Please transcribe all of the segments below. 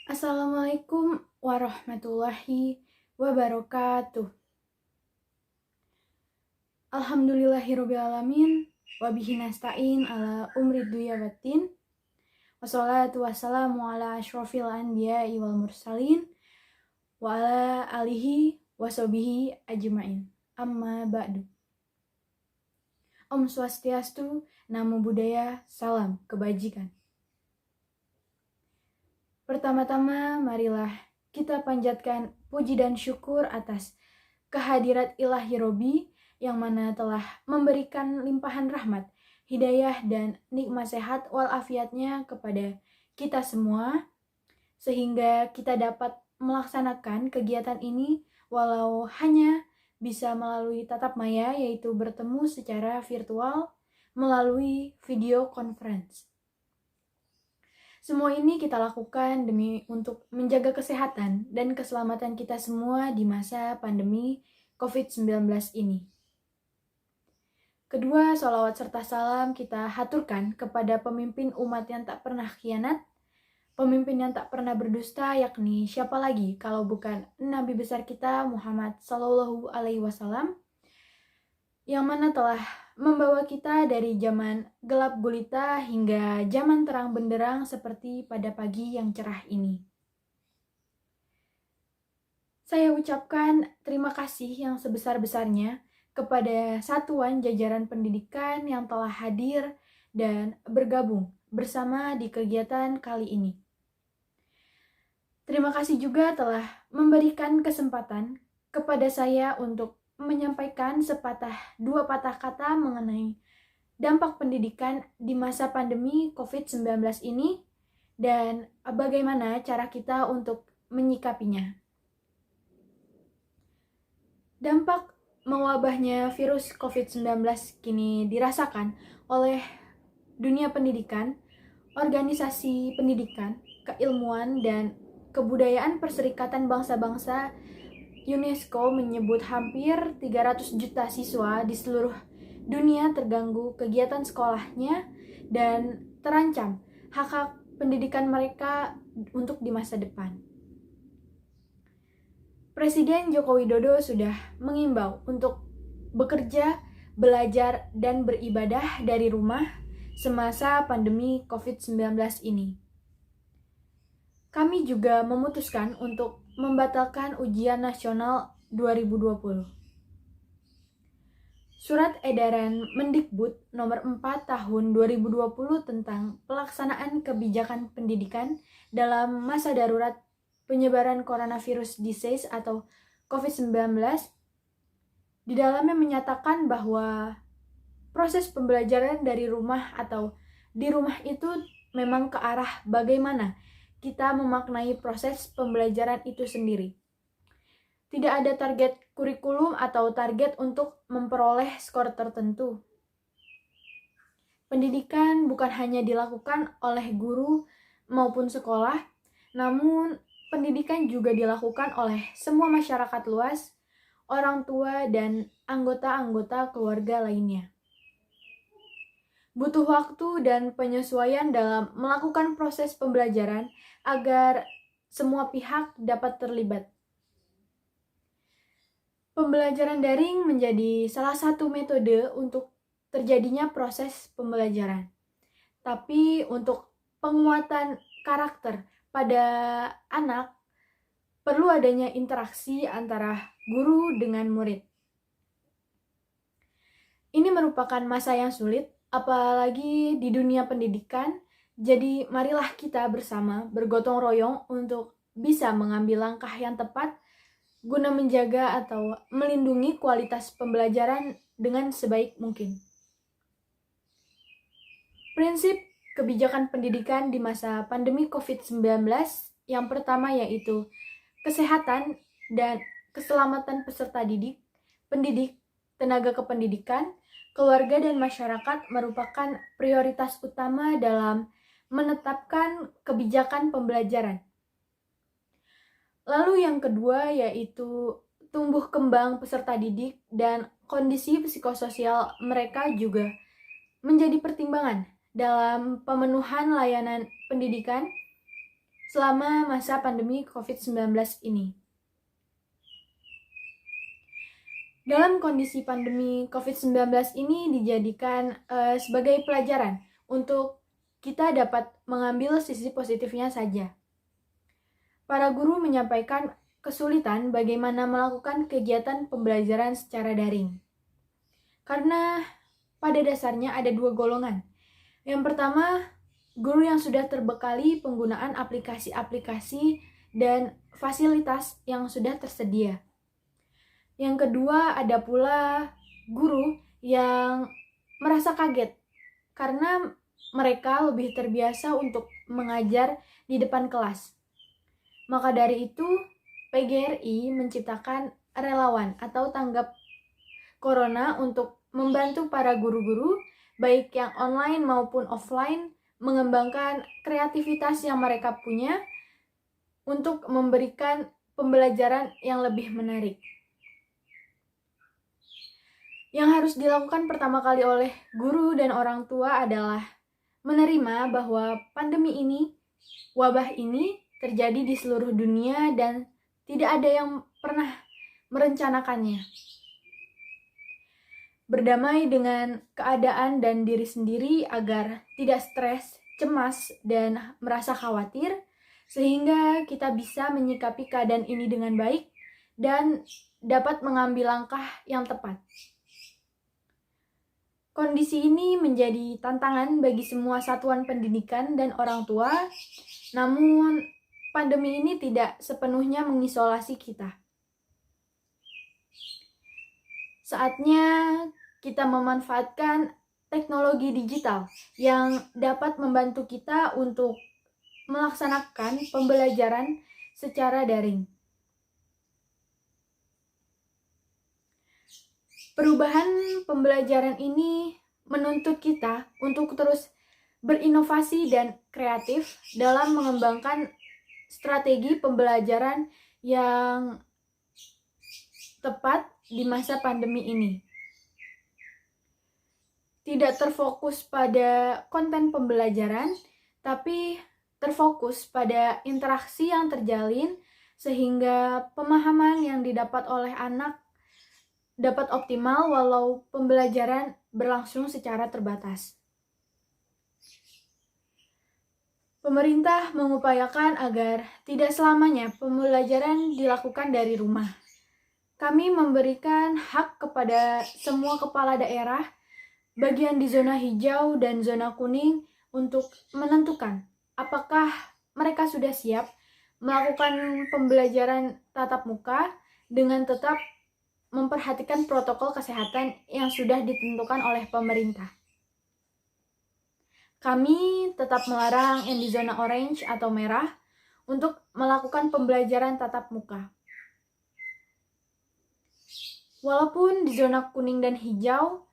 Assalamualaikum warahmatullahi wabarakatuh. Alhamdulillahirrabbilalamin. Wabihi nasta'in ala umri dunya waddin. Wassalatu wassalamu ala asyrafil anbiya'i wal mursalin wa ala alihi washabihi ajmain. Amma ba'du. Om Swastiastu, Namo Buddhaya, salam kebajikan. Pertama-tama, marilah kita panjatkan puji dan syukur atas kehadirat Ilahi Robbi yang mana telah memberikan limpahan rahmat, hidayah, dan nikmat sehat walafiatnya kepada kita semua, sehingga kita dapat melaksanakan kegiatan ini walau hanya bisa melalui tatap maya, yaitu bertemu secara virtual melalui video conference. Semua ini kita lakukan demi untuk menjaga kesehatan dan keselamatan kita semua di masa pandemi COVID-19 ini. Kedua, sholawat serta salam kita haturkan kepada pemimpin umat yang tak pernah khianat, pemimpin yang tak pernah berdusta, yakni siapa lagi kalau bukan Nabi besar kita Muhammad Sallallahu Alaihi Wasallam, yang mana telah membawa kita dari zaman gelap gulita hingga zaman terang benderang seperti pada pagi yang cerah ini. Saya ucapkan terima kasih yang sebesar-besarnya kepada satuan jajaran pendidikan yang telah hadir dan bergabung bersama di kegiatan kali ini. Terima kasih juga telah memberikan kesempatan kepada saya untuk menyampaikan dua patah kata mengenai dampak pendidikan di masa pandemi COVID-19 ini dan bagaimana cara kita untuk menyikapinya. Dampak mewabahnya virus COVID-19 kini dirasakan oleh dunia pendidikan, organisasi pendidikan, keilmuan, dan kebudayaan Perserikatan Bangsa-Bangsa. UNESCO menyebut hampir 300 juta siswa di seluruh dunia terganggu kegiatan sekolahnya dan terancam hak-hak pendidikan mereka untuk di masa depan. Presiden Joko Widodo sudah mengimbau untuk bekerja, belajar, dan beribadah dari rumah semasa pandemi COVID-19 ini. Kami juga memutuskan untuk membatalkan ujian nasional 2020. Surat edaran Mendikbud nomor 4 tahun 2020 tentang pelaksanaan kebijakan pendidikan dalam masa darurat penyebaran coronavirus disease atau COVID-19 di dalamnya menyatakan bahwa proses pembelajaran dari rumah atau di rumah itu memang ke arah bagaimana kita memaknai proses pembelajaran itu sendiri. Tidak ada target kurikulum atau target untuk memperoleh skor tertentu. Pendidikan bukan hanya dilakukan oleh guru maupun sekolah, namun pendidikan juga dilakukan oleh semua masyarakat luas, orang tua, dan anggota-anggota keluarga lainnya. Butuh waktu dan penyesuaian dalam melakukan proses pembelajaran agar semua pihak dapat terlibat. Pembelajaran daring menjadi salah satu metode untuk terjadinya proses pembelajaran. Tapi untuk penguatan karakter pada anak, perlu adanya interaksi antara guru dengan murid. Ini merupakan masa yang sulit, apalagi di dunia pendidikan. Jadi marilah kita bersama bergotong royong untuk bisa mengambil langkah yang tepat guna menjaga atau melindungi kualitas pembelajaran dengan sebaik mungkin. Prinsip kebijakan pendidikan di masa pandemi COVID-19 yang pertama yaitu kesehatan dan keselamatan peserta didik pendidik, tenaga kependidikan, keluarga dan masyarakat merupakan prioritas utama dalam menetapkan kebijakan pembelajaran. Lalu yang kedua yaitu tumbuh kembang peserta didik dan kondisi psikososial mereka juga menjadi pertimbangan dalam pemenuhan layanan pendidikan selama masa pandemi COVID-19 ini. Dalam kondisi pandemi COVID-19 ini dijadikan sebagai pelajaran untuk kita dapat mengambil sisi positifnya saja. Para guru menyampaikan kesulitan bagaimana melakukan kegiatan pembelajaran secara daring. Karena pada dasarnya ada dua golongan. Yang pertama, guru yang sudah terbekali penggunaan aplikasi-aplikasi dan fasilitas yang sudah tersedia. Yang kedua, ada pula guru yang merasa kaget karena mereka lebih terbiasa untuk mengajar di depan kelas. Maka dari itu, PGRI menciptakan relawan atau tanggap corona untuk membantu para guru-guru, baik yang online maupun offline, mengembangkan kreativitas yang mereka punya untuk memberikan pembelajaran yang lebih menarik. Yang harus dilakukan pertama kali oleh guru dan orang tua adalah menerima bahwa pandemi ini, wabah ini terjadi di seluruh dunia dan tidak ada yang pernah merencanakannya. Berdamai dengan keadaan dan diri sendiri agar tidak stres, cemas, dan merasa khawatir, sehingga kita bisa menyikapi keadaan ini dengan baik dan dapat mengambil langkah yang tepat. Kondisi ini menjadi tantangan bagi semua satuan pendidikan dan orang tua, namun pandemi ini tidak sepenuhnya mengisolasi kita. Saatnya kita memanfaatkan teknologi digital yang dapat membantu kita untuk melaksanakan pembelajaran secara daring. Perubahan pembelajaran ini menuntut kita untuk terus berinovasi dan kreatif dalam mengembangkan strategi pembelajaran yang tepat di masa pandemi ini. Tidak terfokus pada konten pembelajaran, tapi terfokus pada interaksi yang terjalin sehingga pemahaman yang didapat oleh anak dapat optimal walau pembelajaran berlangsung secara terbatas. Pemerintah mengupayakan agar tidak selamanya pembelajaran dilakukan dari rumah. Kami memberikan hak kepada semua kepala daerah bagian di zona hijau dan zona kuning untuk menentukan apakah mereka sudah siap melakukan pembelajaran tatap muka dengan tetap memperhatikan protokol kesehatan yang sudah ditentukan oleh pemerintah. Kami tetap melarang yang di zona orange atau merah untuk melakukan pembelajaran tatap muka. Walaupun di zona kuning dan hijau,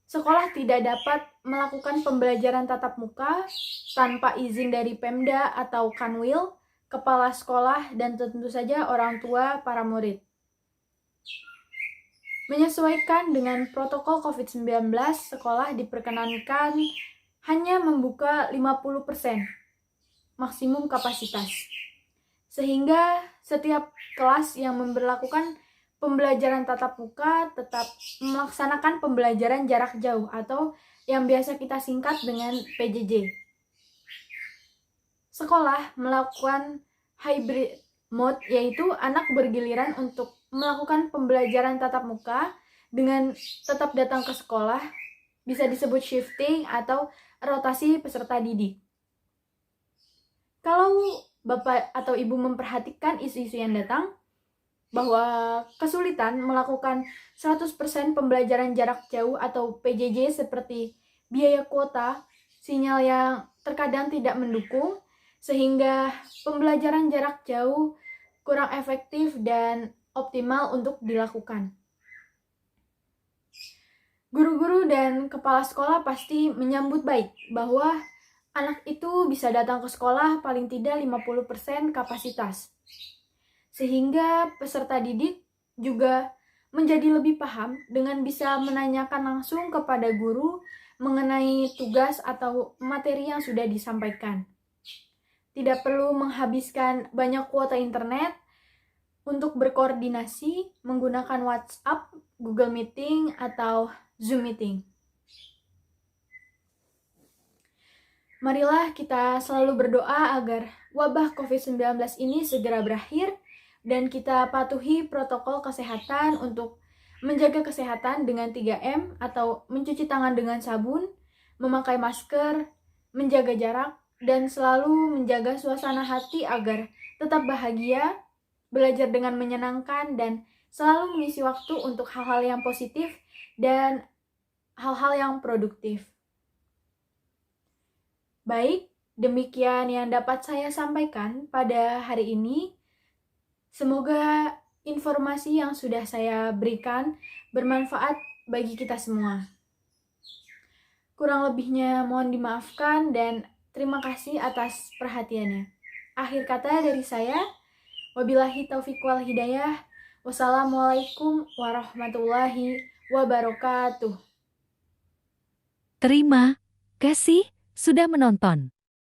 sekolah tidak dapat melakukan pembelajaran tatap muka tanpa izin dari Pemda atau Kanwil, kepala sekolah, dan tentu saja orang tua para murid. Menyesuaikan dengan protokol COVID-19, sekolah diperkenankan hanya membuka 50% maksimum kapasitas. Sehingga setiap kelas yang memberlakukan pembelajaran tatap muka tetap melaksanakan pembelajaran jarak jauh atau yang biasa kita singkat dengan PJJ. Sekolah melakukan hybrid mode, yaitu anak bergiliran untuk melakukan pembelajaran tatap muka dengan tetap datang ke sekolah, bisa disebut shifting atau rotasi peserta didik. Kalau Bapak atau Ibu memperhatikan isu-isu yang datang, bahwa kesulitan melakukan 100% pembelajaran jarak jauh atau PJJ seperti biaya kuota, sinyal yang terkadang tidak mendukung, sehingga pembelajaran jarak jauh kurang efektif dan optimal untuk dilakukan. Guru-guru dan kepala sekolah pasti menyambut baik bahwa anak itu bisa datang ke sekolah paling tidak 50% kapasitas. Sehingga peserta didik juga menjadi lebih paham dengan bisa menanyakan langsung kepada guru mengenai tugas atau materi yang sudah disampaikan. Tidak perlu menghabiskan banyak kuota internet untuk berkoordinasi menggunakan WhatsApp, Google Meeting, atau Zoom Meeting. Marilah kita selalu berdoa agar wabah COVID-19 ini segera berakhir dan kita patuhi protokol kesehatan untuk menjaga kesehatan dengan 3M atau mencuci tangan dengan sabun, memakai masker, menjaga jarak, dan selalu menjaga suasana hati agar tetap bahagia, belajar dengan menyenangkan, dan selalu mengisi waktu untuk hal-hal yang positif dan hal-hal yang produktif. Baik, demikian yang dapat saya sampaikan pada hari ini. Semoga informasi yang sudah saya berikan bermanfaat bagi kita semua. Kurang lebihnya mohon dimaafkan dan terima kasih atas perhatiannya. Akhir kata dari saya, wabillahi taufiq wal hidayah. Wassalamualaikum warahmatullahi wabarakatuh. Terima kasih sudah menonton.